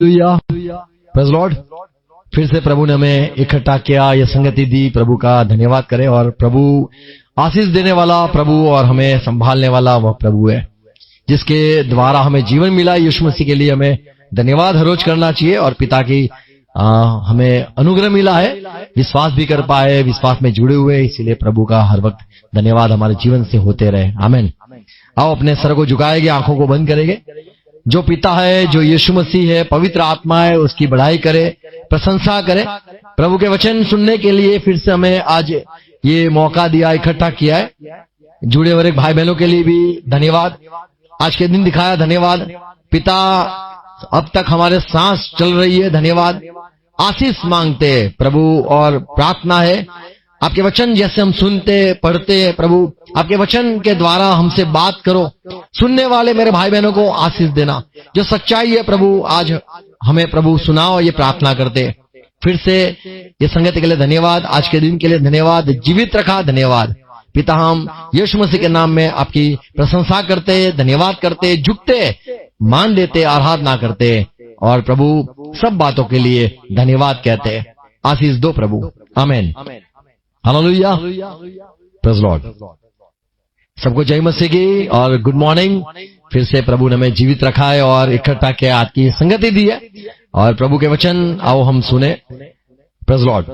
Praise Lord. फिर से प्रभु ने हमें इकट्ठा किया, ये संगति दी, प्रभु का धन्यवाद करें। और प्रभु आशीष देने वाला प्रभु और हमें संभालने वाला वह प्रभु है जिसके द्वारा हमें जीवन मिला। यीशु मसीह के लिए हमें धन्यवाद हर रोज करना चाहिए और पिता की हमें अनुग्रह मिला है, विश्वास भी कर पाए, विश्वास में जुड़े हुए, इसीलिए प्रभु का हर वक्त धन्यवाद हमारे जीवन से होते रहे। आमीन। आओ अपने सर को झुकाएंगे, आंखों को बंद करेंगे। जो पिता है, जो यीशु मसीह है, पवित्र आत्मा है, उसकी बढ़ाई करे, प्रशंसा करे। प्रभु के वचन सुनने के लिए फिर से हमें आज ये मौका दिया, इकट्ठा किया है। जुड़े हुए भाई बहनों के लिए भी धन्यवाद। आज के दिन दिखाया, धन्यवाद। पिता अब तक हमारे सांस चल रही है, धन्यवाद। आशीष मांगते प्रभु और प्रार्थना है आपके वचन जैसे हम सुनते पढ़ते हैं, प्रभु आपके वचन के द्वारा हमसे बात करो। सुनने वाले मेरे भाई बहनों को आशीष देना, जो सच्चाई है प्रभु आज हमें प्रभु सुनाओ, ये प्रार्थना करते। फिर से ये संगति के लिए धन्यवाद, आज के दिन के लिए धन्यवाद, जीवित रखा, धन्यवाद। पिता हम यीशु मसीह के नाम में आपकी प्रशंसा करते, धन्यवाद करते, झुकते, मान देते, आराधना करते और प्रभु सब बातों के लिए धन्यवाद कहते। आशीष दो प्रभु। आमीन। हालेलुया। Praise Lord. सबको जय मसीह की और गुड मॉर्निंग। फिर से प्रभु ने हमें जीवित रखा है और इकट्ठा किया, आपकी संगति दी है और प्रभु के वचन आओ हम सुने। Praise Lord.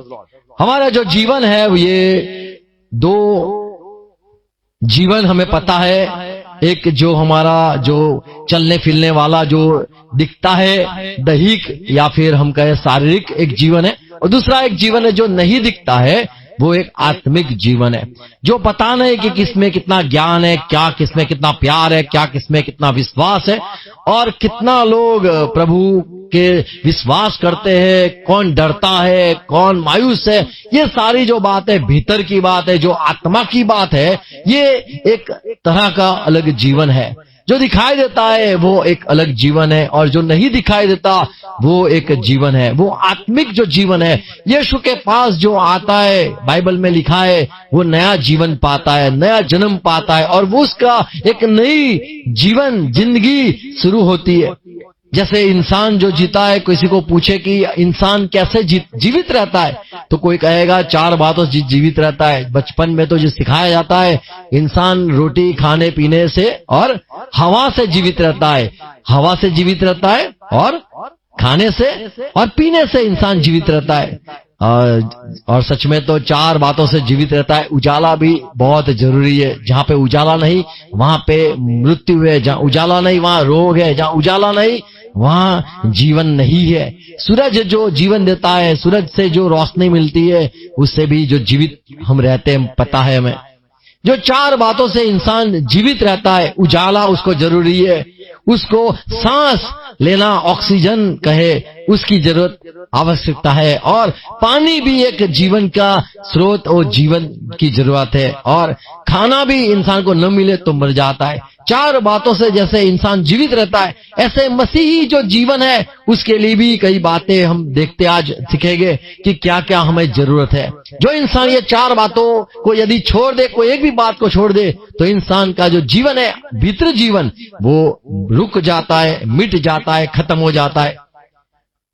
हमारा जो जीवन है ये दो जीवन हमें पता है। एक जो हमारा जो चलने फिरने वाला जो दिखता है दैहिक या फिर हम कहें शारीरिक एक जीवन है, और दूसरा एक जीवन है जो नहीं दिखता है, वो एक आत्मिक जीवन है। जो पता नहीं कि किसमें कितना ज्ञान है, क्या किसमें कितना प्यार है, क्या किसमें कितना विश्वास है और कितना लोग प्रभु के विश्वास करते हैं, कौन डरता है, कौन मायूस है। ये सारी जो बात है भीतर की बात है, जो आत्मा की बात है, ये एक तरह का अलग जीवन है। जो दिखाई देता है वो एक अलग जीवन है और जो नहीं दिखाई देता वो एक जीवन है, वो आत्मिक जो जीवन है। यीशु के पास जो आता है, बाइबल में लिखा है, वो नया जीवन पाता है, नया जन्म पाता है और वो उसका एक नई जीवन जिंदगी शुरू होती है। जैसे इंसान जो जीता है, किसी को पूछे कि इंसान कैसे जीवित रहता है, तो कोई कहेगा चार बातों से जीवित रहता है। बचपन में तो जो सिखाया जाता है, इंसान रोटी खाने पीने से और हवा से जीवित रहता है, हवा से जीवित रहता है और खाने से और पीने से इंसान जीवित रहता है। और सच में तो चार बातों से जीवित रहता है। उजाला भी बहुत जरूरी है। जहाँ पे उजाला नहीं वहां पे मृत्यु है, जहाँ उजाला नहीं वहां रोग है, जहाँ उजाला नहीं वहां जीवन नहीं है। सूरज जो जीवन देता है, सूरज से जो रोशनी मिलती है, उससे भी जो जीवित हम रहते हैं, पता है हमें। जो चार बातों से इंसान जीवित रहता है, उजाला उसको जरूरी है, उसको सांस लेना, ऑक्सीजन कहे, उसकी जरूरत आवश्यकता है, और पानी भी एक जीवन का स्रोत और जीवन की जरूरत है, और खाना भी इंसान को न मिले तो मर जाता है। चार बातों से जैसे इंसान जीवित रहता है, ऐसे मसीही जो जीवन है उसके लिए भी कई बातें हम देखते आज सीखेंगे कि क्या क्या हमें जरूरत है। जो इंसान ये चार बातों को यदि छोड़ दे, कोई एक भी बात को छोड़ दे, तो इंसान का जो जीवन है, भीतर जीवन, वो रुक जाता है, मिट जाता है, खत्म हो जाता है।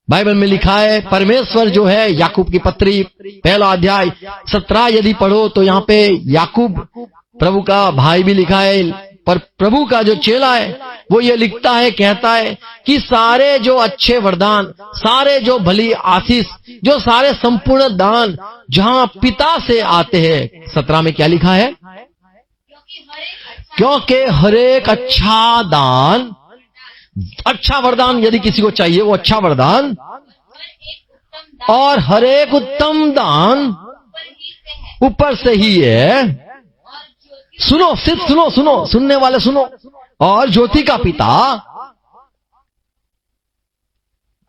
बाइबल में लिखा है, परमेश्वर जो है, याकूब की पत्री पहला अध्याय 17 यदि पढ़ो तो यहाँ पे याकूब प्रभु का भाई भी लिखा है, पर प्रभु का जो चेला है वो ये लिखता है, कहता है कि सारे जो अच्छे वरदान, सारे जो भली आशीष, जो सारे संपूर्ण दान जहां पिता से आते हैं। 17 में क्या लिखा है? क्योंकि हर एक अच्छा दान, अच्छा वरदान यदि किसी को चाहिए, वो अच्छा वरदान और हर एक उत्तम दान ऊपर से ही है। सुनो, सिर्फ सुनो, सुनो, सुनने वाले सुनो। और ज्योति का पिता,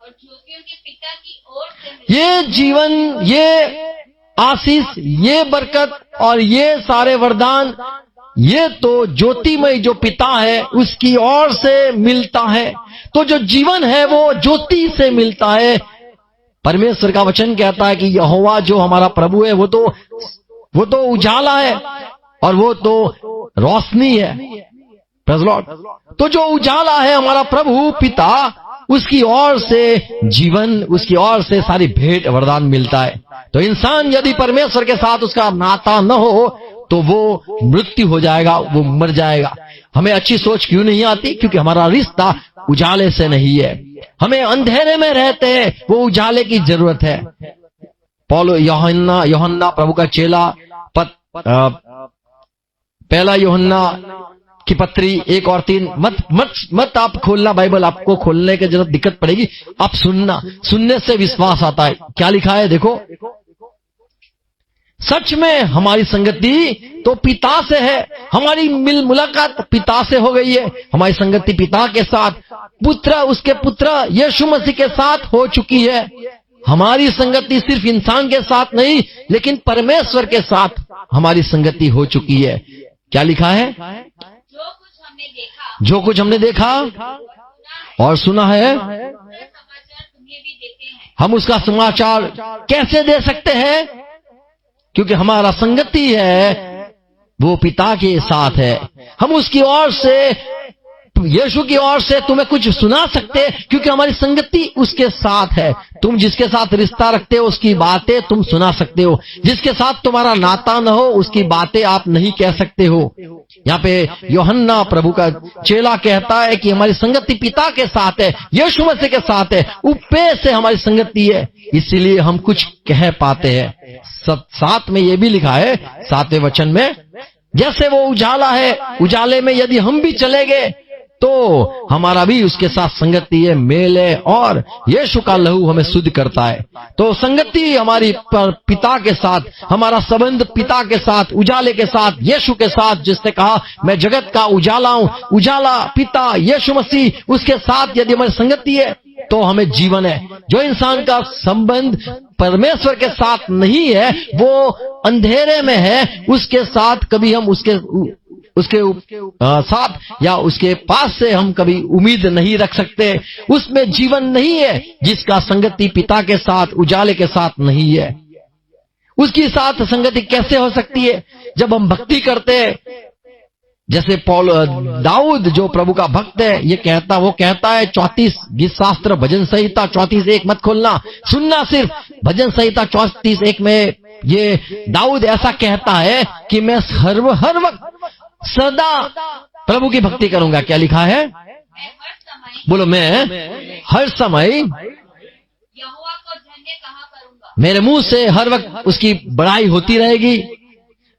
और ज्योतियों के पिता की ओर से ये जीवन, ये आशीष, ये बरकत और ये सारे वरदान, ये तो ज्योतिमय जो पिता है उसकी ओर से मिलता है। तो जो जीवन है वो ज्योति से मिलता है। परमेश्वर का वचन कहता है कि यहोवा जो हमारा प्रभु है वो तो उजाला है और वो तो रोशनी है। Praise Lord. तो जो उजाला है हमारा प्रभु पिता, उसकी ओर से जीवन, उसकी ओर से सारी भेंट वरदान मिलता है। तो इंसान यदि परमेश्वर के साथ उसका नाता न हो तो वो मृत्यु हो जाएगा, वो मर जाएगा। हमें अच्छी सोच क्यों नहीं आती? क्योंकि हमारा रिश्ता उजाले से नहीं है। हमें अंधेरे में रहते हैं, वो उजाले की जरूरत है। यूहन्ना प्रभु का चेला पहला यूहन्ना की पत्री 1 और 3 मत आप खोलना बाइबल, आपको खोलने की जरूरत दिक्कत पड़ेगी। आप सुनने से विश्वास आता है। क्या लिखा है देखो, सच में हमारी संगति तो पिता से है, हमारी मुलाकात पिता से हो गई है। हमारी संगति पिता के साथ, पुत्र उसके पुत्र यीशु मसीह के साथ हो चुकी है। हमारी संगति सिर्फ इंसान के साथ नहीं लेकिन परमेश्वर के साथ हमारी संगति हो चुकी है। क्या लिखा है? जो कुछ हमने देखा और सुना है, हम उसका समाचार कैसे दे सकते हैं? क्योंकि हमारा संगति है वो पिता के साथ है। हम उसकी ओर से, यीशु की ओर से तुम्हें कुछ सुना सकते हैं क्योंकि हमारी संगति उसके साथ है। तुम जिसके साथ रिश्ता रखते हो उसकी बातें तुम सुना सकते हो, जिसके साथ तुम्हारा नाता न हो उसकी बातें आप नहीं कह सकते हो। यहाँ पे यूहन्ना प्रभु का चेला कहता है कि हमारी संगति पिता के साथ है, यीशु मसीह के साथ है, ऊपर से हमारी संगति है, इसीलिए हम कुछ कह पाते हैं। साथ में ये भी लिखा है 7वें वचन में, जैसे वो उजाला है, उजाले में यदि हम भी चले गए तो हमारा भी उसके साथ संगति है, मेल है, और यीशु का लहू हमें शुद्ध करता है। तो संगति हमारी पिता के साथ, हमारा संबंध पिता के साथ, उजाले के साथ, यीशु के साथ, जिसने कहा मैं जगत का उजाला हूं, उजाला पिता यीशु मसीह, उसके साथ यदि हमारी संगति है तो हमें जीवन है। जो इंसान का संबंध परमेश्वर के साथ नहीं है वो अंधेरे में है, उसके साथ कभी हम उसके साथ या उसके पास से हम कभी उम्मीद नहीं रख सकते। उसमें जीवन नहीं है जिसका संगति पिता के साथ, उजाले के साथ नहीं है। उसकी साथ संगति कैसे हो सकती है? जब हम भक्ति करते हैं, जैसे दाऊद जो प्रभु का भक्त है, वो कहता है 34 गीत शास्त्र भजन संहिता 34:1 मत खोलना, सुनना सिर्फ। भजन संहिता 34:1 में ये दाऊद ऐसा कहता है कि मैं हर वक्त सदा प्रभु की भक्ति करूंगा। क्या लिखा है? बोलो, मैं हर समय यहोवा को धन्य कहा करूंगा। मेरे मुंह से हर वक्त उसकी बड़ाई होती रहेगी,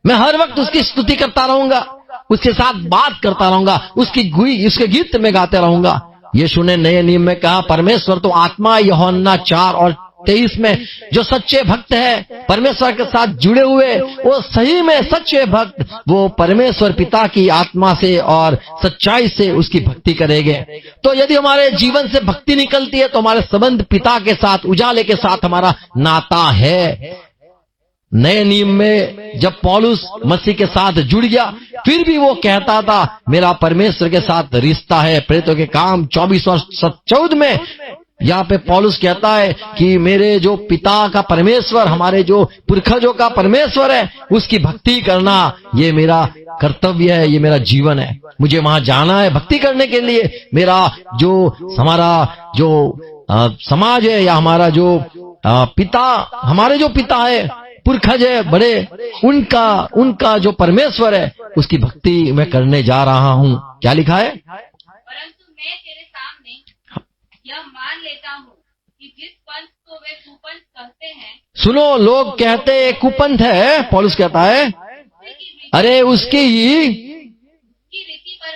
मैं हर वक्त उसकी स्तुति करता रहूंगा, उसके साथ बात करता रहूंगा, उसके गीत में गाते रहूंगा। यीशु ने नए नियम में कहा परमेश्वर तो आत्मा, यूहन्ना 4:23 में जो सच्चे भक्त है, परमेश्वर के साथ जुड़े हुए, वो सही में सच्चे भक्त, वो परमेश्वर पिता की आत्मा से और सच्चाई से उसकी भक्ति करेंगे। तो यदि हमारे जीवन से भक्ति निकलती है तो हमारे संबंध पिता के साथ, उजाले के साथ हमारा नाता है। नए नियम में जब पौलुस मसीह के साथ जुड़ गया, फिर भी वो कहता था मेरा परमेश्वर के साथ रिश्ता है। प्रेरितों के काम 24 और 14 में यहाँ पे पौलुस कहता है कि मेरे जो पिता का परमेश्वर, हमारे जो पुरखजों का परमेश्वर है, उसकी भक्ति करना ये मेरा कर्तव्य है, ये मेरा जीवन है। मुझे वहां जाना है भक्ति करने के लिए। मेरा हमारा जो समाज है या हमारा जो पिता, हमारे जो पिता है, पुरखज है बड़े, उनका जो परमेश्वर है उसकी भक्ति मैं करने जा रहा हूँ। क्या लिखा है? परंतु मैं तेरे सामने यह मान लेता हूँ कि जिस पंथ को वे कुपंथ कहते हैं। सुनो, लोग कहते हैं कुपंथ है, पौलुस कहता है अरे उसकी रीति पर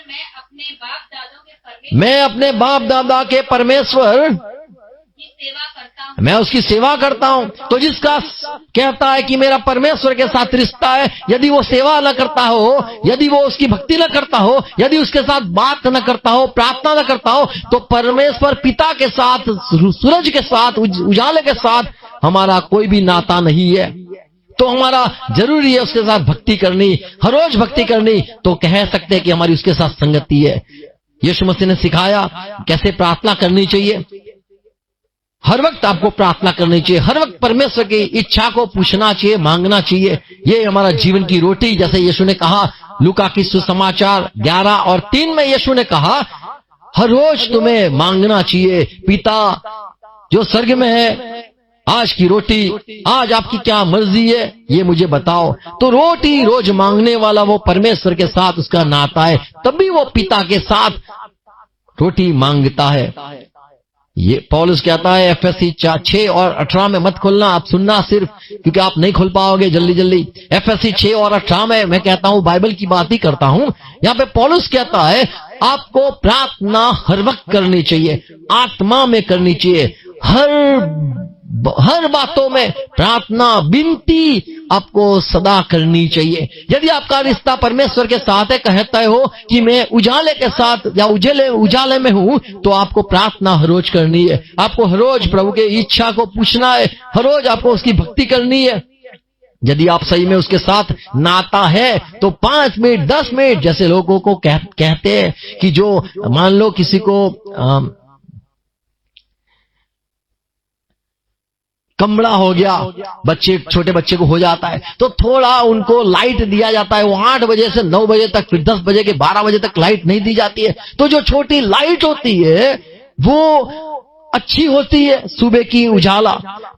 मैं अपने बाप दादा के परमेश्वर की सेवा करता हूँ, मैं उसकी सेवा करता हूँ। तो जिसका कहता है कि मेरा परमेश्वर के साथ रिश्ता है, यदि वो सेवा न करता हो, यदि वो उसकी भक्ति न करता हो, यदि उसके साथ बात न करता हो, प्रार्थना न करता हो, तो परमेश्वर पिता के साथ, सूरज के साथ, उजाले के साथ हमारा कोई भी नाता नहीं है। तो हमारा जरूरी है उसके साथ भक्ति करनी, हर रोज भक्ति करनी। तो कह सकते हैं कि हमारी उसके साथ संगति है। यीशु मसीह ने सिखाया कैसे प्रार्थना करनी चाहिए। हर वक्त आपको प्रार्थना करनी चाहिए, हर वक्त परमेश्वर की इच्छा को पूछना चाहिए, मांगना चाहिए। ये हमारा जीवन की रोटी, जैसे यीशु ने कहा लूका की सुसमाचार 11 और 3 में यीशु ने कहा हर रोज तुम्हें मांगना चाहिए, पिता जो स्वर्ग में है, आज की रोटी, आज आपकी क्या मर्जी है ये मुझे बताओ। तो रोटी रोज मांगने वाला वो परमेश्वर के साथ उसका नाता है, तभी वो पिता के साथ रोटी मांगता है। ये पौलुस कहता है एफएससी 6 और 18 में, मत खोलना, आप सुनना सिर्फ, क्योंकि आप नहीं खोल पाओगे जल्दी जल्दी। एफएससी 6 और 18 में मैं कहता हूं, बाइबल की बात ही करता हूं। यहाँ पे पौलुस कहता है आपको प्रार्थना हर वक्त करनी चाहिए, आत्मा में करनी चाहिए, हर बातों में प्रार्थना विनती आपको सदा करनी चाहिए। यदि आपका रिश्ता परमेश्वर के साथ है, कहता हो कि मैं उजाले के साथ या उजाले में हूं, तो आपको प्रार्थना हर रोज करनी है। आपको हर रोज प्रभु के इच्छा को पूछना है, हर रोज आपको उसकी भक्ति करनी है। यदि आप सही में उसके साथ नाता है तो 5 मिनट 10 मिनट, जैसे लोगों को कहते हैं कि जो मान लो किसी को कमड़ा हो गया, बच्चे, छोटे बच्चे को हो जाता है, तो थोड़ा उनको लाइट दिया जाता है। वो 8 बजे से 9 बजे तक, फिर 10 बजे के 12 बजे तक लाइट नहीं दी जाती है। तो जो छोटी लाइट होती है वो अच्छी होती है, सुबह की उजाला।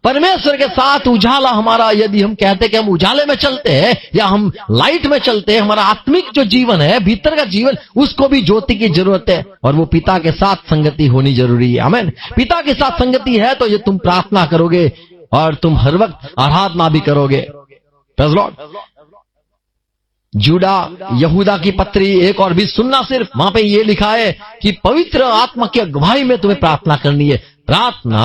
परमेश्वर के साथ उजाला हमारा, यदि हम कहते हैं कि हम उजाले में चलते हैं या हम लाइट में चलते हैं, हमारा आत्मिक जो जीवन है, भीतर का जीवन, उसको भी ज्योति की जरूरत है, और वो पिता के साथ संगति होनी जरूरी है। आमीन। पिता के साथ संगति है तो ये तुम प्रार्थना करोगे और तुम हर वक्त आराधना भी करोगे। Praise Lord. यहूदा की पत्री 1 और 20 सुनना सिर्फ, वहां पे ये लिखा है कि पवित्र आत्मा की अगुवाई में तुम्हें प्रार्थना करनी है। प्रार्थना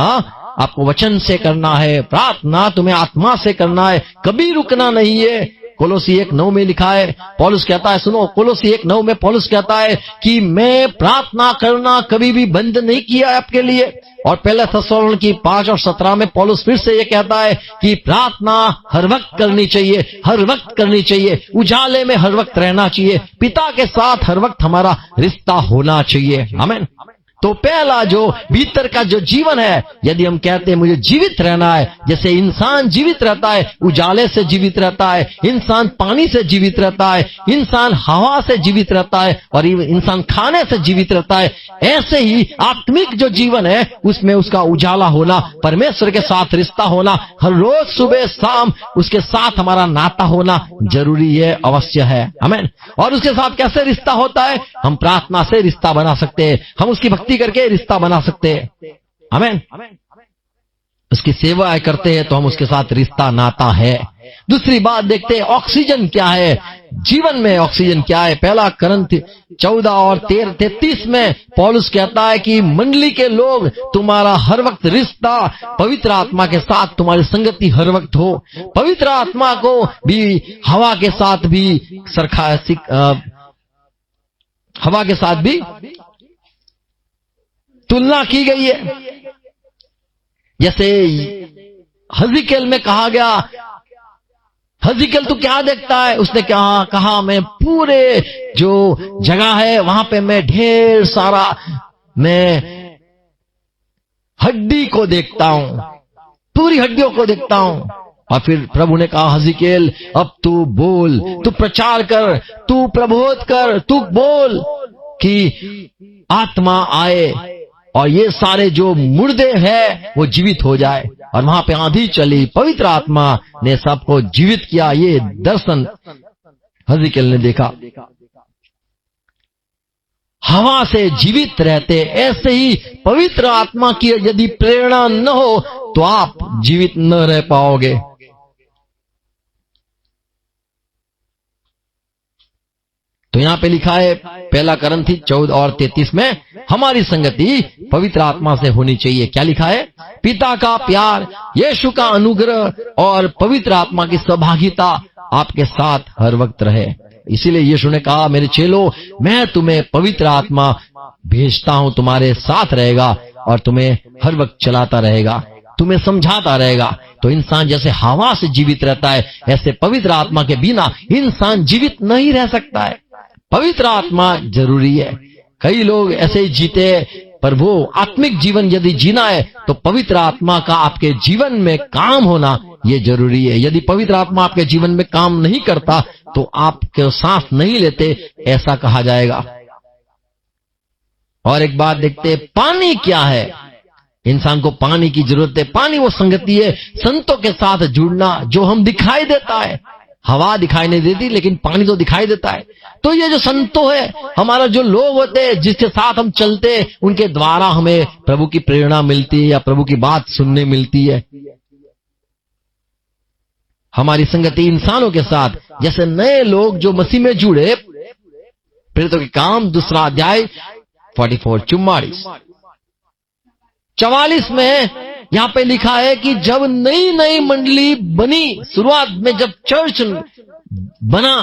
आपको वचन से करना है, प्रार्थना तुम्हें आत्मा से करना है, कभी रुकना नहीं है। कोलोसी 1:9 में लिखा है, पौलुस कहता है, सुनो, कोलोसी 1:9 में पौलुस कहता है कि मैं प्रार्थना करना कभी भी बंद नहीं किया आपके लिए। और पहले थिस्सलुनीकी 5 और 17 में पौलुस फिर से ये कहता है कि प्रार्थना हर वक्त करनी चाहिए, हर वक्त करनी चाहिए, उजाले में हर वक्त रहना चाहिए, पिता के साथ हर वक्त हमारा रिश्ता होना चाहिए। आमीन। तो पहला जो भीतर का जो जीवन है, यदि हम कहते हैं मुझे जीवित रहना है, जैसे इंसान जीवित रहता है, उजाले से जीवित रहता है, इंसान पानी से जीवित रहता है, इंसान हवा से जीवित रहता है, और इंसान खाने से जीवित रहता है, ऐसे ही आत्मिक जो जीवन है उसमें उसका उजाला होना, परमेश्वर के साथ रिश्ता होना, हर रोज सुबह शाम उसके साथ हमारा नाता होना जरूरी है, अवश्य है। आमीन। और उसके साथ कैसे रिश्ता होता है? हम प्रार्थना से रिश्ता बना सकते हैं, हम उसकी भक्ति करके रिश्ता बना सकते हैं। आमीन। उसकी सेवा करते हैं तो हम उसके साथ रिश्ता नाता है। दूसरी बात देखते हैं, ऑक्सीजन क्या है जीवन में, ऑक्सीजन क्या है? पहला करंथ 14 और 33 में पौलुस कहता है कि मंडली के लोग तुम्हारा हर वक्त रिश्ता पवित्र आत्मा के साथ, तुम्हारी संगति हर वक्त हो। पवित्र आत्मा को भी हवा के साथ भी हवा के साथ भी तुलना की गई है। जैसे हज़िकेल में कहा गया, हज़िकेल तू क्या देखता है? उसने कहा मैं पूरे जो जगह है वहां पे मैं ढेर सारा मैं हड्डी को देखता हूं, पूरी हड्डियों को देखता हूं। और फिर प्रभु ने कहा, हज़िकेल अब तू बोल, तू प्रचार कर, तू प्रबोध कर, तू बोल कि आत्मा आए और ये सारे जो मुर्दे हैं वो जीवित हो जाए। और वहां पे आंधी चली, पवित्र आत्मा ने सबको जीवित किया। ये दर्शन हज़िकेल ने देखा। हवा से जीवित रहते, ऐसे ही पवित्र आत्मा की यदि प्रेरणा न हो तो आप जीवित न रह पाओगे। तो यहां पे लिखा है पहला करंथी 14 और 33 में, हमारी संगति पवित्र आत्मा से होनी चाहिए। क्या लिखा है? पिता का प्यार, यीशु का अनुग्रह और पवित्र आत्मा की सहभागिता आपके साथ हर वक्त रहे। इसीलिए यीशु ने कहा, मेरे चेलों, मैं तुम्हें पवित्र आत्मा भेजता हूं, तुम्हारे साथ रहेगा और तुम्हें हर वक्त चलाता रहेगा, तुम्हें समझाता रहेगा। तो इंसान जैसे हवा से जीवित रहता है, ऐसे पवित्र आत्मा के बिना इंसान जीवित नहीं रह सकता है। पवित्र आत्मा जरूरी है। कई लोग ऐसे ही जीते, पर वो आत्मिक जीवन यदि जीना है तो पवित्र आत्मा का आपके जीवन में काम होना ये जरूरी है। यदि पवित्र आत्मा आपके जीवन में काम नहीं करता तो आप सांस नहीं लेते, ऐसा कहा जाएगा। और एक बात देखते हैं, पानी क्या है। इंसान को पानी की जरूरत है। पानी वो संगति है, संतों के साथ जुड़ना, जो हम दिखाई देता है। हवा दिखाई नहीं देती, लेकिन पानी तो दिखाई देता है। तो ये जो संतो है, हमारा जो लोग होते हैं, जिसके साथ हम चलते, उनके द्वारा हमें प्रभु की प्रेरणा मिलती है या प्रभु की बात सुनने मिलती है। हमारी संगति इंसानों के साथ, जैसे नए लोग जो मसीह में जुड़े, प्रेरितों के काम 2 अध्याय 44 44 में यहां पे लिखा है कि जब नई नई मंडली बनी, शुरुआत में जब चर्च बना,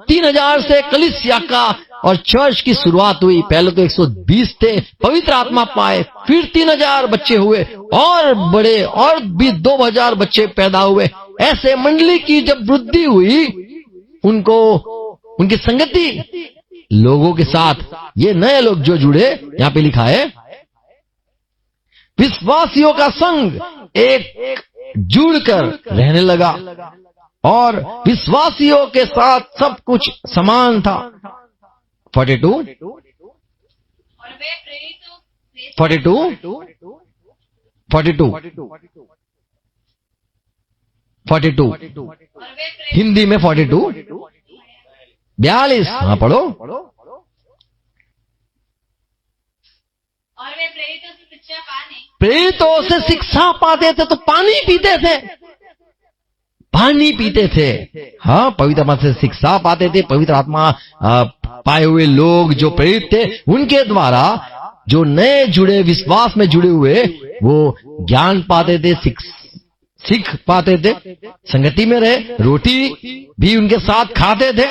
3000 से कलीसिया का और चर्च की शुरुआत हुई। पहले तो 120 थे, पवित्र आत्मा पाए, फिर 3000 बच्चे हुए और बड़े, और भी 2000 बच्चे पैदा हुए। ऐसे मंडली की जब वृद्धि हुई, उनको उनकी संगति लोगों के साथ, ये नए लोग जो जुड़े, यहां पे लिखा है विश्वासियों का संग एक जुड़कर रहने लगा और विश्वासियों के साथ सब कुछ समान था। 42 और वे प्रेरितों से 42 42 42 और वे प्रेरित हिंदी में 42 42। हाँ पढ़ो। और वे प्रेरितों से शिक्षा पाने प्रेरितों से शिक्षा पाते थे तो पानी पीते थे, पानी पीते थे। हाँ, पवित्र आत्मा से शिक्षा पाते थे। पवित्र आत्मा पाए हुए लोग जो प्रेरित थे, उनके द्वारा जो नए जुड़े, विश्वास में जुड़े हुए, वो ज्ञान पाते थे, सीख पाते थे, संगति में रहे, रोटी भी उनके साथ खाते थे,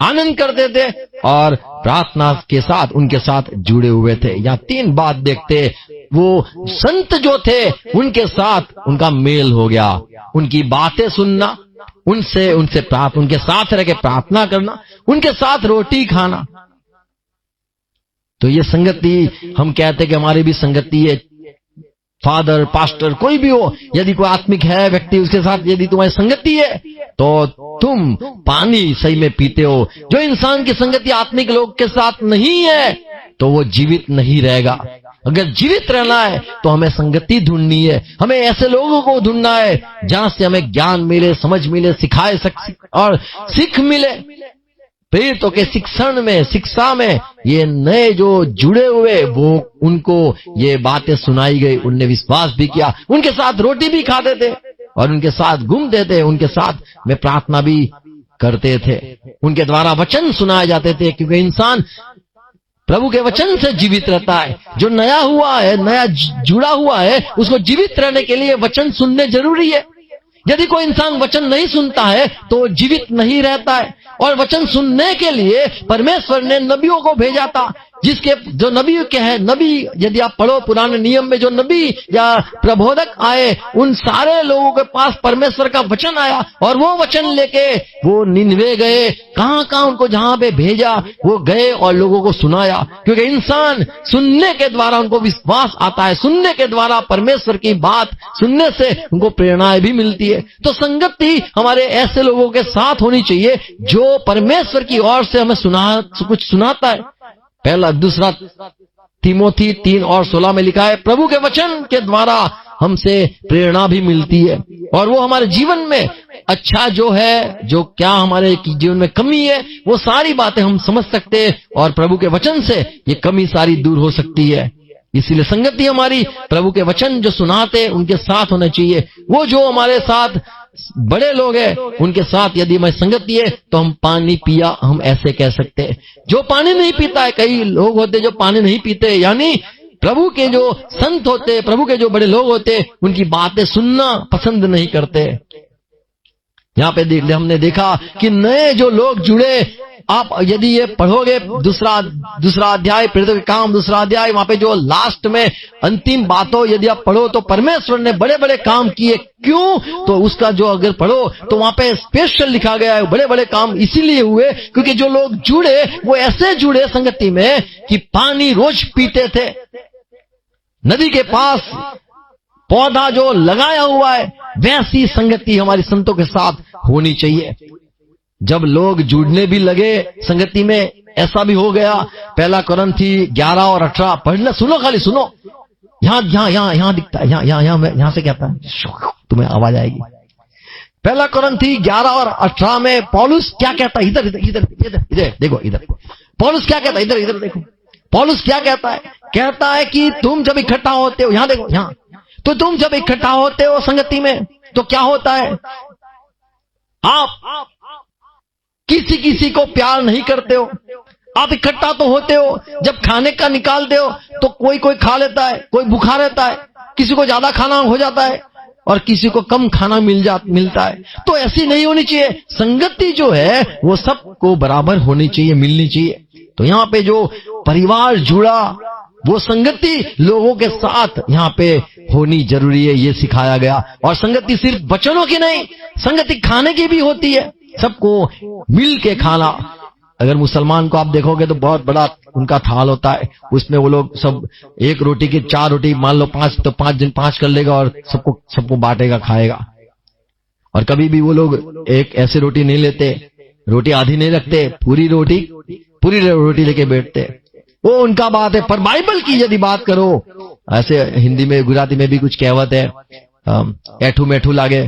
आनंद करते थे और प्रार्थना के साथ उनके साथ जुड़े हुए थे। यहाँ 3 बात देखते, वो संत जो थे उनके साथ उनका मेल हो गया, उनकी बातें सुनना, उनसे उनके साथ रह के प्रार्थना करना, उनके साथ रोटी खाना। तो ये संगति, हम कहते हैं कि हमारी भी संगति है। फादर, पास्टर, कोई भी हो, यदि कोई आत्मिक है व्यक्ति, उसके साथ यदि तुम्हारी संगति है तो तुम पानी सही में पीते हो। जो इंसान की संगति आत्मिक लोग के साथ नहीं है तो वो जीवित नहीं रहेगा। अगर जीवित रहना है तो हमें संगति ढूंढनी है, हमें ऐसे लोगों को ढूंढना है जहां से हमें ज्ञान मिले, समझ मिले, सिखाए और सीख मिले। प्रेरितों के शिक्षण में, शिक्षा में ये नए जो जुड़े हुए, वो उनको ये बातें सुनाई गई, उनने विश्वास भी किया, उनके साथ रोटी भी खाते थे और उनके साथ घूमते थे, उनके साथ में प्रार्थना भी करते थे, उनके द्वारा वचन सुनाए जाते थे। क्योंकि इंसान प्रभु के वचन से जीवित रहता है। जो नया हुआ है, नया जुड़ा हुआ है, उसको जीवित रहने के लिए वचन सुनने जरूरी है। यदि कोई इंसान वचन नहीं सुनता है तो जीवित नहीं रहता है। और वचन सुनने के लिए परमेश्वर ने नबियों को भेजा था, जिसके जो नबी के हैं, नबी यदि आप पढ़ो पुराने नियम में, जो नबी या प्रबोधक आए, उन सारे लोगों के पास परमेश्वर का वचन आया और वो वचन लेके वो निनवे गए, कहां कहां उनको जहां पे भेजा वो गए और लोगों को सुनाया। क्योंकि इंसान सुनने के द्वारा उनको विश्वास आता है, सुनने के द्वारा परमेश्वर की बात सुनने से उनको प्रेरणाएं भी मिलती है। तो संगति हमारे ऐसे लोगों के साथ होनी चाहिए जो परमेश्वर की ओर से हमें कुछ सुनाता है। पहला, दूसरा तीमोथी 3:16 में लिखा है, प्रभु के वचन के द्वारा हमसे प्रेरणा भी मिलती है और वो हमारे जीवन में अच्छा जो है, जो क्या हमारे जीवन में कमी है, वो सारी बातें हम समझ सकते हैं और प्रभु के वचन से ये कमी सारी दूर हो सकती है। इसीलिए संगति हमारी प्रभु के वचन जो सुनाते उनके साथ होना चाहिए। वो जो हमारे साथ बड़े लोग हैं उनके साथ यदि हमारी संगति है तो हम पानी पिया, हम ऐसे कह सकते हैं। जो पानी नहीं पीता है, कई लोग होते जो पानी नहीं पीते, यानी प्रभु के जो संत होते, प्रभु के जो बड़े लोग होते, उनकी बातें सुनना पसंद नहीं करते। यहाँ पे हमने देखा कि नए जो लोग जुड़े, आप यदि ये पढ़ोगे दूसरा अध्याय, प्रेरितों के काम 2 अध्याय, वहां पे जो लास्ट में अंतिम बातों यदि आप पढ़ो तो परमेश्वर ने बड़े बड़े काम किए। क्यों? तो उसका जो अगर पढ़ो तो वहां पे स्पेशल लिखा गया है, बड़े बड़े काम इसीलिए हुए क्योंकि जो लोग जुड़े वो ऐसे जुड़े संगति में कि पानी रोज पीते थे। नदी के पास पौधा जो लगाया हुआ है, वैसी संगति हमारी संतों के साथ होनी चाहिए। जब लोग जुड़ने भी लगे संगति में, ऐसा भी हो गया। पहला कुरिन्थी 11 और 18 पढ़ना, सुनो, खाली सुनो। यहां दिखता है, यहां से कहता है, तुम्हें आवाज आएगी। पहला कुरिन्थी 11 और 18 में पौलुस क्या कहता है? इधर देखो, इधर पौलुस क्या कहता है, इधर देखो। पौलुस क्या कहता है? कहता है कि तुम जब इकट्ठा होते हो, यहां देखो, यहां, तो तुम जब इकट्ठा होते हो संगति में, तो क्या होता है? आप किसी को प्यार नहीं करते हो। आप इकट्ठा तो होते हो, जब खाने का निकालते हो तो कोई खा लेता है, कोई भूखा रहता है, किसी को ज्यादा खाना हो जाता है और किसी को कम खाना मिलता है। तो ऐसी नहीं होनी चाहिए। संगति जो है वो सबको बराबर होनी चाहिए, मिलनी चाहिए। तो यहाँ पे जो परिवार जुड़ा, वो संगति लोगों के साथ यहाँ पे होनी जरूरी है, ये सिखाया गया। और संगति सिर्फ वचनों की नहीं, संगति खाने की भी होती है, सबको मिल के खाना। अगर मुसलमान को आप देखोगे तो बहुत बड़ा उनका थाल होता है, उसमें वो लोग सब एक रोटी की 4 रोटी, मान लो 5, तो 5 दिन 5 कर लेगा और सबको बांटेगा, खाएगा। और कभी भी वो लोग एक ऐसे रोटी नहीं लेते, रोटी आधी नहीं रखते, पूरी रोटी लेके बैठते। वो उनका बात है। पर बाइबल की यदि बात करो, ऐसे हिंदी में, गुजराती में भी कुछ कहावत है, ऐठू मेठू लागे,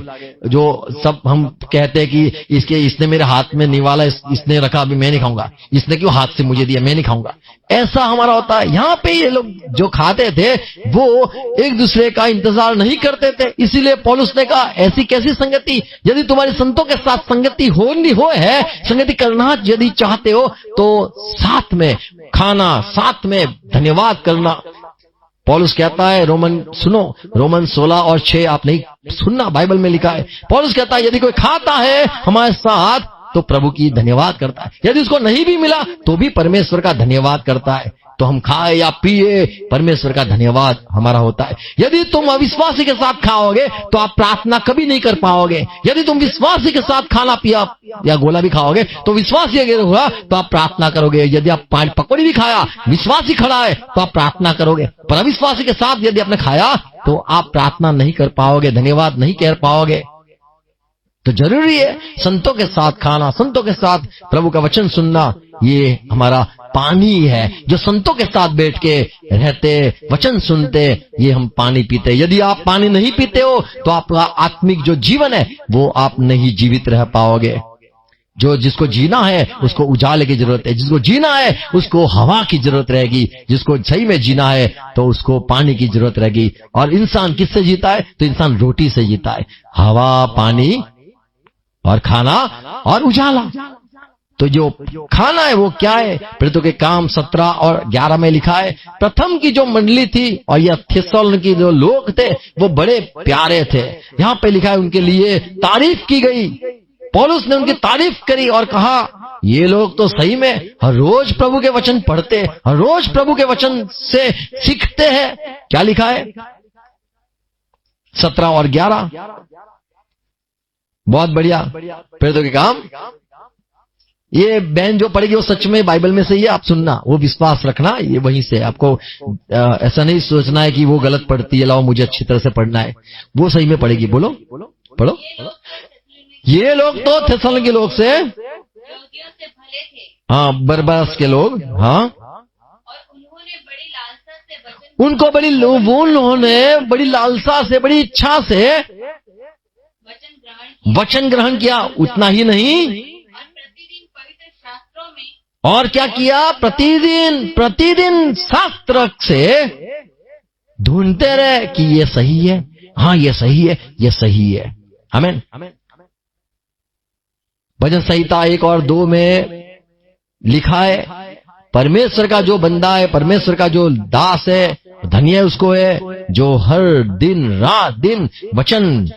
जो सब हम कहते हैं कि इसने मेरे हाथ में निवाला, इसने रखा, अभी मैं नहीं खाऊंगा, इसने क्यों हाथ से मुझे दिया, मैं नहीं खाऊंगा। ऐसा हमारा होता है। यहाँ पे ये लोग जो खाते थे वो एक दूसरे का इंतजार नहीं करते थे। इसीलिए पौलुस ने कहा, ऐसी कैसी संगति? यदि तुम्हारी संतों के साथ संगति संगति करना यदि चाहते हो तो साथ में खाना, साथ में धन्यवाद करना। पौलुस कहता है, रोमन 16 और 6 आप नहीं सुनना, बाइबल में लिखा है। पौलुस कहता है, यदि कोई खाता है हमारे साथ तो प्रभु की धन्यवाद करता है, यदि उसको नहीं भी मिला तो भी परमेश्वर का धन्यवाद करता है। तो हम खाए या पिए, परमेश्वर का धन्यवाद हमारा होता है। यदि तुम अविश्वासी के साथ खाओगे तो आप प्रार्थना कभी नहीं कर पाओगे। यदि तुम विश्वासी के साथ खाना पिया या गोला भी खाओगे तो विश्वासी अगर हुआ तो आप प्रार्थना करोगे। यदि आप 5 पकौड़ी भी खाया, विश्वासी खड़ा है तो आप प्रार्थना करोगे। पर अविश्वासी के साथ यदि आपने खाया तो आप प्रार्थना नहीं कर पाओगे, धन्यवाद नहीं कह पाओगे। तो जरूरी है संतों के साथ खाना, संतों के साथ प्रभु का वचन सुनना। ये हमारा पानी है, जो संतों के साथ बैठ के रहते, वचन सुनते, ये हम पानी पीते। यदि आप पानी नहीं पीते हो तो आपका आत्मिक जो जीवन है वो आप नहीं जीवित रह पाओगे। जिसको जीना है उसको उजाले की जरूरत है, जिसको जीना है उसको हवा की जरूरत रहेगी, जिसको सही में जीना है तो उसको पानी की जरूरत रहेगी। और इंसान किससे जीता है? तो इंसान रोटी से जीता है, हवा, पानी और खाना और उजाला। तो जो खाना है वो क्या है? प्रेरितों के काम 17 और 11 में लिखा है, प्रथम की जो मंडली थी और यह थिस्सलुनीकि जो लोग थे वो बड़े प्यारे थे। यहाँ पे लिखा है उनके लिए तारीफ की गई। पौलुस ने उनकी तारीफ करी और कहा, ये लोग तो सही में हर रोज प्रभु के वचन पढ़ते, हर रोज प्रभु के वचन से सीखते हैं। क्या लिखा है? 17 और 11, बहुत बढ़िया। प्रेरितों के काम, ये बहन जो पढ़ेगी वो सच में बाइबल में से ही है, आप सुनना, वो विश्वास रखना, ये वहीं से। आपको ऐसा नहीं सोचना है कि वो गलत पढ़ती है, लाओ मुझे अच्छी तरह से पढ़ना है। वो सही में पढ़ेगी। बोलो, पढ़ो। ये लोग तो थिस्सलुनीकि के लोग से भले थे, हाँ, बरबस के लोग, हाँ, और उन्होंने बड़ी लालसा से, बड़ी इच्छा से वचन ग्रहण किया। उतना ही नहीं, और प्रतिदिन पवित्र शास्त्रों में, और क्या किया? प्रतिदिन शास्त्र से ढूंढते रहे कि ये सही है, हाँ ये सही है, ये सही है। आमीन। भजन संहिता 1 और 2 में लिखा है, परमेश्वर का जो बंदा है, परमेश्वर का जो दास है, धन्य है उसको है जो हर दिन रात दिन वचन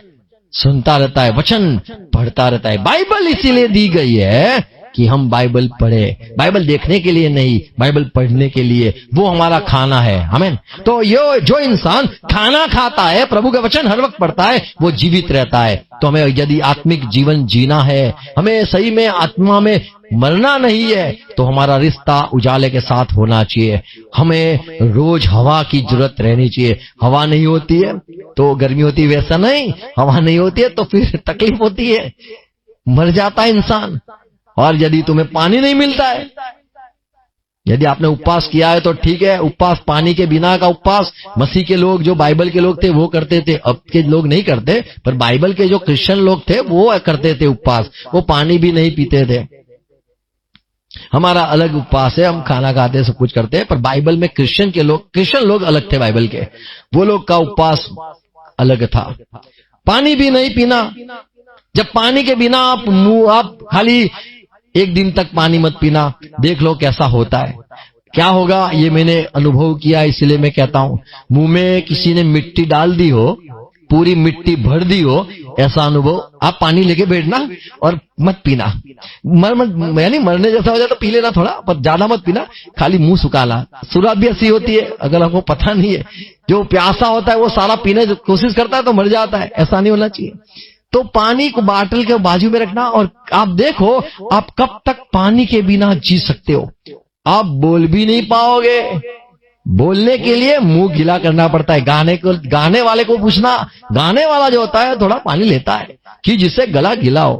सुनता रहता है, वचन पढ़ता रहता है। बाइबल इसीलिए दी गई है कि हम बाइबल पढ़े, बाइबल देखने के लिए नहीं, बाइबल पढ़ने के लिए। वो हमारा खाना है। आमीन। तो ये जो इंसान खाना खाता है, प्रभु का वचन हर वक्त पढ़ता है, वो जीवित रहता है। तो हमें यदि आत्मिक जीवन जीना है, हमें सही में आत्मा में मरना नहीं है, तो हमारा रिश्ता उजाले के साथ होना चाहिए। हमें रोज हवा की जरूरत रहनी चाहिए। हवा नहीं होती है तो गर्मी होती है, वैसा नहीं, हवा नहीं होती है तो फिर तकलीफ होती है, मर जाता है इंसान। और यदि तुम्हें पानी नहीं मिलता है यदि आपने उपवास किया है तो ठीक है, उपवास पानी के बिना का उपवास मसीह के लोग जो बाइबल के लोग थे वो करते थे, अब के लोग नहीं करते, पर बाइबल के जो क्रिश्चियन लोग थे वो करते थे उपवास, वो पानी भी नहीं पीते थे। हमारा अलग उपवास है, हम खाना खाते सब कुछ करते हैं, पर बाइबल में क्रिश्चियन लोग अलग थे, बाइबल के वो लोग का उपवास अलग था। पानी भी नहीं पीना, जब पानी के बिना आप खाली एक दिन तक पानी मत पीना, देख लो कैसा होता है, क्या होगा, ये मैंने अनुभव किया, इसलिए मैं कहता हूं। मुंह में किसी ने मिट्टी डाल दी हो, पूरी मिट्टी भर दी हो, ऐसा अनुभव, आप पानी लेके बैठना और मत पीना, यानी मरने जैसा हो जाए तो पी लेना थोड़ा, पर ज्यादा मत पीना, खाली मुंह सुखाना। शुरुआत भी ऐसी होती है, अगर आपको पता नहीं है, जो प्यासा होता है वो सारा पीने की कोशिश करता है तो मर जाता है, ऐसा नहीं होना चाहिए। तो पानी को बाटल के बाजू में रखना, और आप देखो आप कब तक पानी के बिना जी सकते हो। आप बोल भी नहीं पाओगे, बोलने के लिए मुंह गीला करना पड़ता है। गाने वाले को पूछना, गाने वाला जो होता है थोड़ा पानी लेता है कि जिससे गला गीला हो,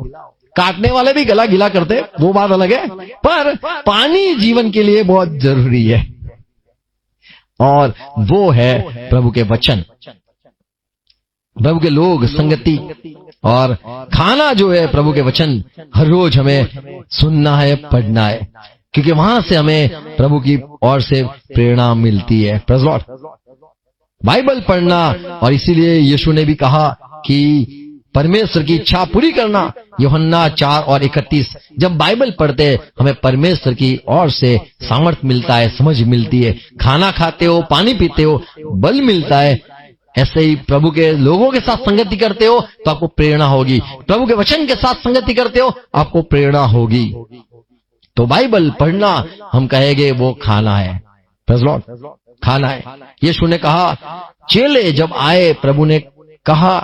काटने वाले भी गला गीला करते, वो बात अलग है, पर पानी जीवन के लिए बहुत जरूरी है, और वो है प्रभु के वचन, प्रभु के लोग, संगति और खाना जो है प्रभु के वचन। हर रोज हमें सुनना है, पढ़ना है, क्योंकि वहां से हमें प्रभु की ओर से प्रेरणा मिलती है। Praise Lord. बाइबल पढ़ना, और इसीलिए यीशु ने भी कहा कि परमेश्वर की इच्छा पूरी करना, यूहन्ना 4:31। जब बाइबल पढ़ते हमें परमेश्वर की ओर से सामर्थ्य मिलता है, समझ मिलती है। खाना खाते हो, पानी पीते हो, बल मिलता है। ऐसे ही प्रभु के लोगों के साथ संगति करते हो तो आपको प्रेरणा होगी, प्रभु के वचन के साथ संगति करते हो आपको प्रेरणा होगी। तो बाइबल पढ़ना हम कहेंगे वो खाना है। प्रेज़ लॉर्ड, खाना है। यीशु ने कहा, चेले जब आए, प्रभु ने कहा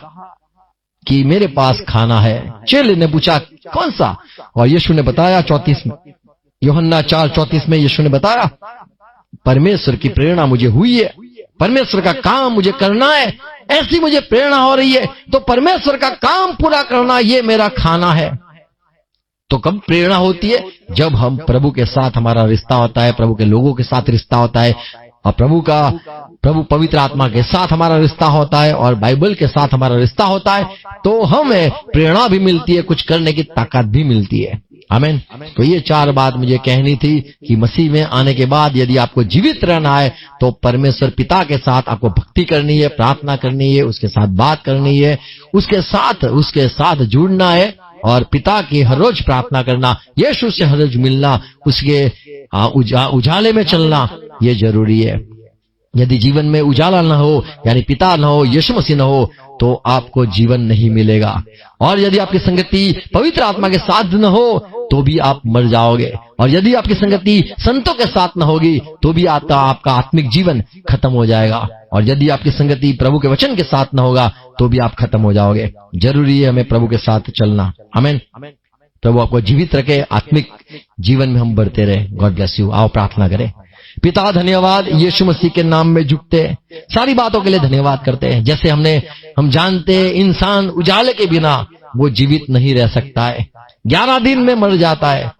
कि मेरे पास खाना है। चेले ने पूछा कौन सा, और यीशु ने बताया 34 में, यूहन्ना 4:34 में यीशु ने बताया, परमेश्वर की प्रेरणा मुझे हुई है, परमेश्वर का काम मुझे करना है, ऐसी मुझे प्रेरणा हो रही है, तो परमेश्वर का काम पूरा करना ये मेरा खाना है। तो कब प्रेरणा होती है? जब हम प्रभु के साथ हमारा रिश्ता होता है, प्रभु के लोगों के साथ रिश्ता होता है, और प्रभु पवित्र आत्मा के साथ हमारा रिश्ता होता है, और बाइबल के साथ हमारा रिश्ता होता है, तो हमें प्रेरणा भी मिलती है, कुछ करने की ताकत भी मिलती है। आमीन। तो ये 4 बात मुझे कहनी थी कि मसीह में आने के बाद यदि आपको जीवित रहना है तो परमेश्वर पिता के साथ आपको भक्ति करनी है, प्रार्थना करनी है, उसके साथ बात करनी है, उसके साथ जुड़ना है, और पिता की हर रोज प्रार्थना करना, यीशु से हर रोज मिलना, उसके उजाले में चलना, ये जरूरी है। यदि जीवन में उजाला न हो, यानी पिता न हो, यीशु मसीह न हो, तो आपको जीवन नहीं मिलेगा। और यदि आपकी संगति पवित्र आत्मा के साथ न हो तो भी आप मर जाओगे, और यदि आपकी संगति संतों के साथ न होगी तो भी आपका आत्मिक जीवन खत्म हो जाएगा, और यदि आपकी संगति प्रभु के वचन के साथ न होगा तो भी आप खत्म हो जाओगे। जरूरी है हमें प्रभु के साथ चलना। आमीन। प्रभु आपको जीवित रखे, आत्मिक जीवन में हम बढ़ते रहे। God bless you. आओ प्रार्थना करें। पिता धन्यवाद, यीशु मसीह के नाम में झुकते सारी बातों के लिए धन्यवाद करते हैं। जैसे हम जानते हैं इंसान उजाले के बिना वो जीवित नहीं रह सकता है, 11 दिन में मर जाता है।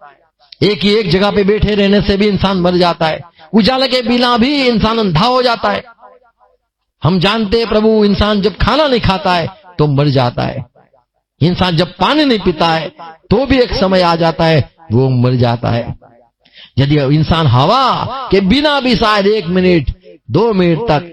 एक जगह पे बैठे रहने से भी इंसान मर जाता है, उजाले के बिना भी इंसान अंधा हो जाता है। हम जानते हैं प्रभु, इंसान जब खाना नहीं खाता है तो मर जाता है, इंसान जब पानी नहीं पीता है तो भी एक समय आ जाता है वो मर जाता है। यदि इंसान हवा के बिना भी शायद 1 मिनट 2 मिनट तक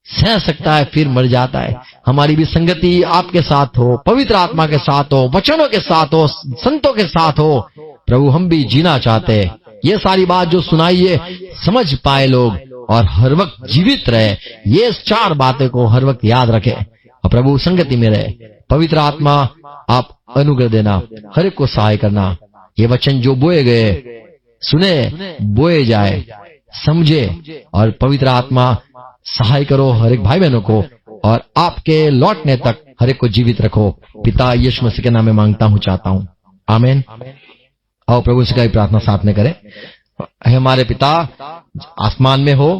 सह सकता है फिर मर जाता है। हमारी भी संगति आपके साथ हो, पवित्र आत्मा के साथ हो, वचनों के साथ हो, संतों के साथ हो। प्रभु हम भी जीना चाहते हैं, ये सारी बात जो सुनाई है समझ पाए लोग, और हर वक्त जीवित रहे। ये 4 बातें को हर वक्त याद रखे, और प्रभु संगति में रहे। पवित्र आत्मा आप अनुग्रह देना, हर एक को सहाय करना। ये वचन जो बोए गए सुने, बोए जाए, समझे, और पवित्र आत्मा सहाय करो हर एक भाई बहनों को, और आपके लौटने तक हर एक को जीवित रखो। पिता यीशु मसीह के नाम में मांगता हूं, चाहता हूं। आमीन। आओ प्रभु से प्रार्थना साथ में करें। हमारे पिता आसमान में हो,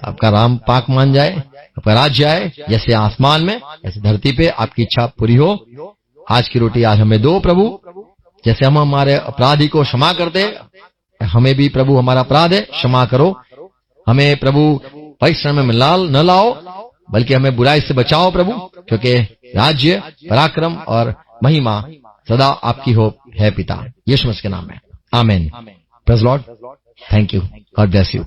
आपका नाम पाक मान जाए, आपका राज्य आए, जैसे आसमान में ऐसे धरती पे आपकी इच्छा पूरी हो। आज की रोटी आज हमें दो प्रभु, जैसे हम हमारे अपराधी को क्षमा करते हमें भी प्रभु हमारा अपराध है, क्षमा करो। हमें प्रभु परिश्रम में न लाओ, बल्कि हमें बुराई से बचाओ प्रभु, क्योंकि राज्य, पराक्रम और महिमा सदा आपकी हो है पिता। यीशु मसीह के नाम में आमीन। Praise Lord. Thank you. God bless you.